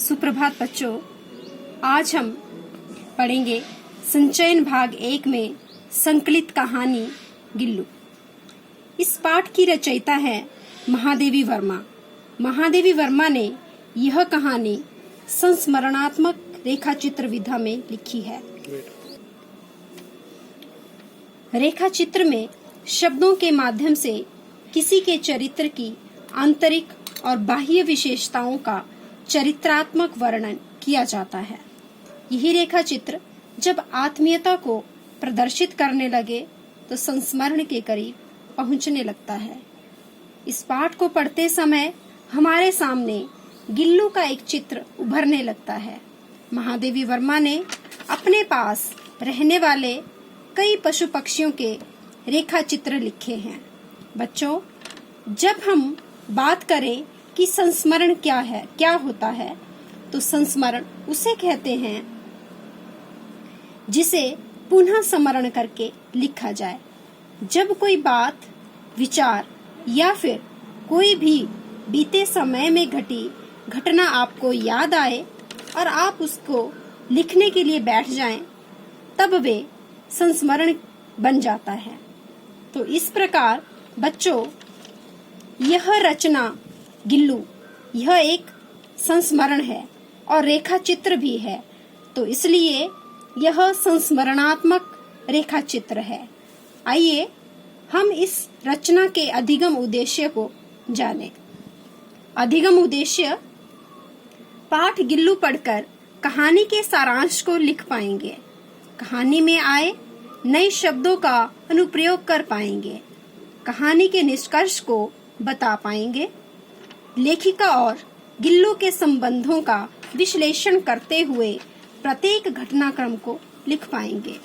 सुप्रभात बच्चों, आज हम पढ़ेंगे संचयन भाग 1 में संकलित कहानी गिल्लू। इस पाठ की रचयिता है महादेवी वर्मा। महादेवी वर्मा ने यह कहानी संस्मरणात्मक रेखाचित्र विधा में लिखी है। रेखाचित्र में शब्दों के माध्यम से किसी के चरित्र की आंतरिक और बाह्य विशेषताओं का चरित्रात्मक वर्णन किया जाता है। यही रेखाचित्र जब आत्मीयता को प्रदर्शित करने लगे तो संस्मरण के करीब पहुंचने लगता है। इस पाठ को पढ़ते समय हमारे सामने गिल्लू का एक चित्र उभरने लगता है। महादेवी वर्मा ने अपने पास रहने वाले कई पशु पक्षियों के रेखाचित्र लिखे हैं। बच्चों, जब हम बात करें कि संस्मरण क्या होता है, तो संस्मरण उसे कहते हैं जिसे पुनः स्मरण करके लिखा जाए। जब कोई बात, विचार या फिर कोई भी बीते समय में घटी घटना आपको याद आए और आप उसको लिखने के लिए बैठ जाएं, तब वे संस्मरण बन जाता है। तो इस प्रकार बच्चों, यह रचना गिल्लू यह एक संस्मरण है और रेखाचित्र भी है, तो इसलिए यह संस्मरणात्मक रेखाचित्र है। आइए हम इस रचना के अधिगम उद्देश्य को जानें। अधिगम उद्देश्य: पाठ गिल्लू पढ़कर कहानी के सारांश को लिख पाएंगे, कहानी में आए नए शब्दों का अनुप्रयोग कर पाएंगे, कहानी के निष्कर्ष को बता पाएंगे, लेखिका और गिल्लू के संबंधों का विश्लेषण करते हुए प्रत्येक घटनाक्रम को लिख पाएंगे।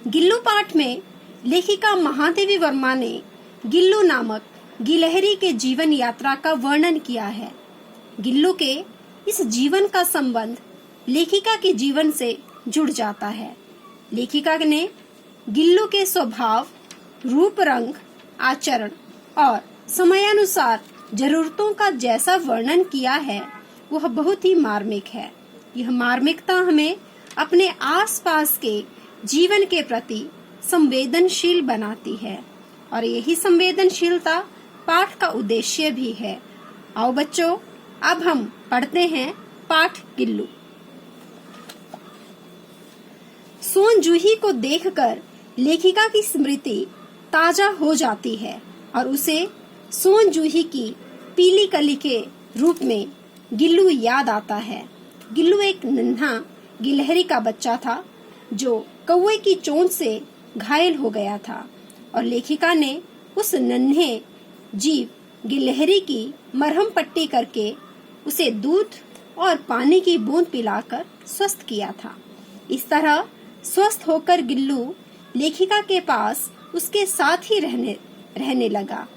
गिल्लू पाठ में लेखिका महादेवी वर्मा ने गिल्लू नामक गिलहरी के जीवन यात्रा का वर्णन किया है। गिल्लू के इस जीवन का संबंध लेखिका के जीवन से जुड़ जाता है। लेखिका ने गिल्लू के स्वभाव, रूप, रंग, आचरण और समयानुसार जरूरतों का जैसा वर्णन किया है, वह बहुत ही मार्मिक है। यह मार्मिकता हमें अपने आसपास के जीवन के प्रति संवेदनशील बनाती है और यही संवेदनशीलता पाठ का उद्देश्य भी है। आओ बच्चों, अब हम पढ़ते हैं पाठ गिल्लू। सोन जूही को देखकर लेखिका की स्मृति ताजा हो जाती है और उसे सोन जूही की पीली कली के रूप में गिल्लू याद आता है। गिल्लू एक नन्हा गिलहरी का बच्चा था जो कौवे की चोंच से घायल हो गया था और लेखिका ने उस नन्हे जीव गिलहरी की मरहम पट्टी करके उसे दूध और पानी की बूंद पिलाकर स्वस्थ किया था। इस तरह स्वस्थ होकर गिल्लू लेखिका के पास उसके साथ ही रहने लगा।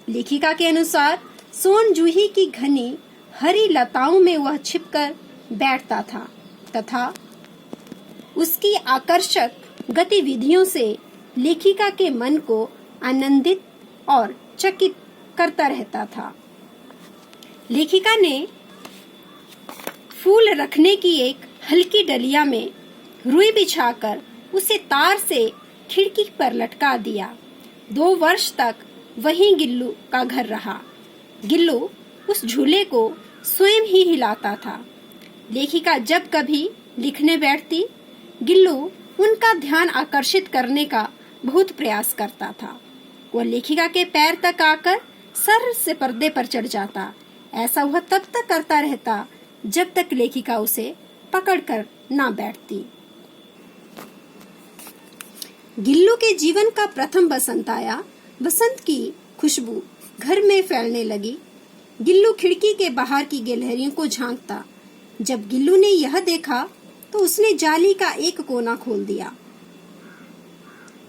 लेखिका के अनुसार सोन जूही की घनी हरी लताओं में वह छिपकर बैठता था तथा उसकी आकर्षक गतिविधियों से लेखिका के मन को आनंदित और चकित करता रहता था। लेखिका ने फूल रखने की एक हल्की डलिया में रुई बिछाकर उसे तार से खिड़की पर लटका दिया। 2 वर्ष तक वहीं गिल्लू का घर रहा। गिल्लू उस झूले को स्वयं ही हिलाता था। लेखिका जब कभी लिखने बैठती, गिल्लू उनका ध्यान आकर्षित करने का बहुत प्रयास करता था। वह लेखिका के पैर तक आकर सर से पर्दे पर चढ़ जाता। ऐसा वह तब तक करता रहता जब तक लेखिका उसे पकड़कर ना बैठती। गिल्लू के जीवन का प्रथम बसंत आया। बसंत की खुशबू घर में फैलने लगी। गिल्लू खिड़की के बाहर की गिलहरियों को झांकता। जब गिल्लू ने यह देखा तो उसने जाली का एक कोना खोल दिया।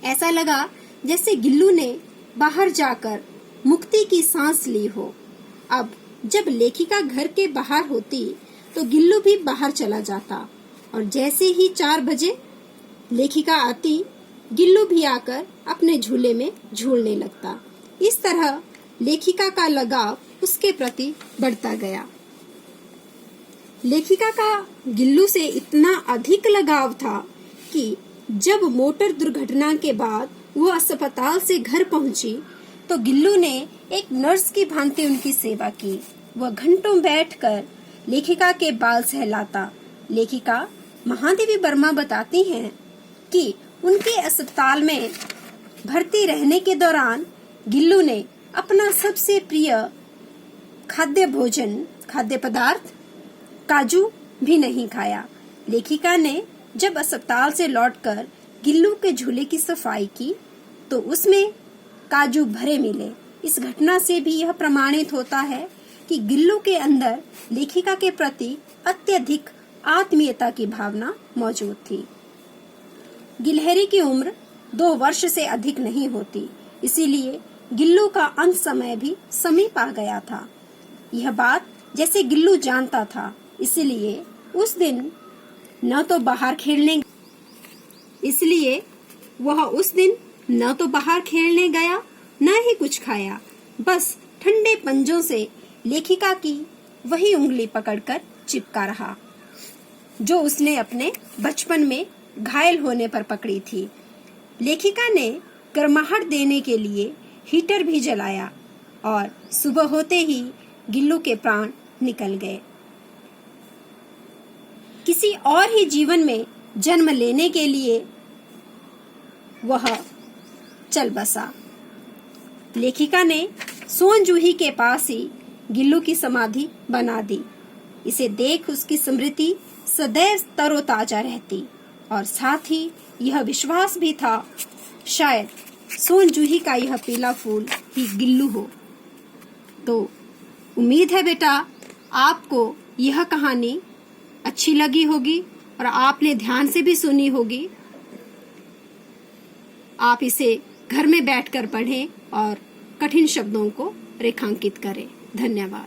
ऐसा लगा जैसे गिल्लू ने बाहर जाकर मुक्ति की सांस ली हो। अब जब लेखिका घर के बाहर होती तो गिल्लू भी बाहर चला जाता और जैसे ही 4 बजे लेखिका आती, गिल्लू भी आकर अपने झूले में झूलने लगता। इस तरह लेखिका का लगाव उसके प्रति बढ़ता गया। लेखिका का गिल्लू से इतना अधिक लगाव था कि जब मोटर दुर्घटना के बाद वो अस्पताल से घर पहुंची तो गिल्लू ने एक नर्स की भांति उनकी सेवा की। वह घंटों बैठकर लेखिका के बाल सहलाता। लेखिका महादेवी वर्मा बताती हैं कि उनके अस्पताल में भर्ती रहने के दौरान गिल्लू ने अपना सबसे प्रिय खाद्य पदार्थ काजू भी नहीं खाया। लेखिका ने जब अस्पताल से लौटकर गिल्लू के झूले की सफाई की तो उसमें काजू भरे मिले। इस घटना से भी यह प्रमाणित होता है कि गिल्लू के अंदर लेखिका के प्रति अत्यधिक आत्मीयता की भावना मौजूद थी। गिलहरी की उम्र 2 वर्ष से अधिक नहीं होती, इसीलिए गिल्लू का अंत समय भी समीप आ गया था। यह बात जैसे गिल्लू जानता था, इसलिए वह उस दिन न तो बाहर खेलने गया न ही कुछ खाया, बस ठंडे पंजों से लेखिका की वही उंगली पकड़कर चिपका रहा जो उसने अपने बचपन में घायल होने पर पकड़ी थी। लेखिका ने गर्माहट देने के लिए हीटर भी जलाया और सुबह होते ही गिल्लू के प्राण निकल गए। किसी और ही जीवन में जन्म लेने के लिए वह चल बसा। लेखिका ने सोन जूही के पास ही गिल्लू की समाधि बना दी। इसे देख उसकी स्मृति सदैव तरोताजा रहती और साथ ही यह विश्वास भी था शायद सोन जूही का यह पीला फूल ही गिल्लू हो। तो उम्मीद है बेटा आपको यह कहानी अच्छी लगी होगी और आपने ध्यान से भी सुनी होगी। आप इसे घर में बैठकर पढ़ें और कठिन शब्दों को रेखांकित करें। धन्यवाद।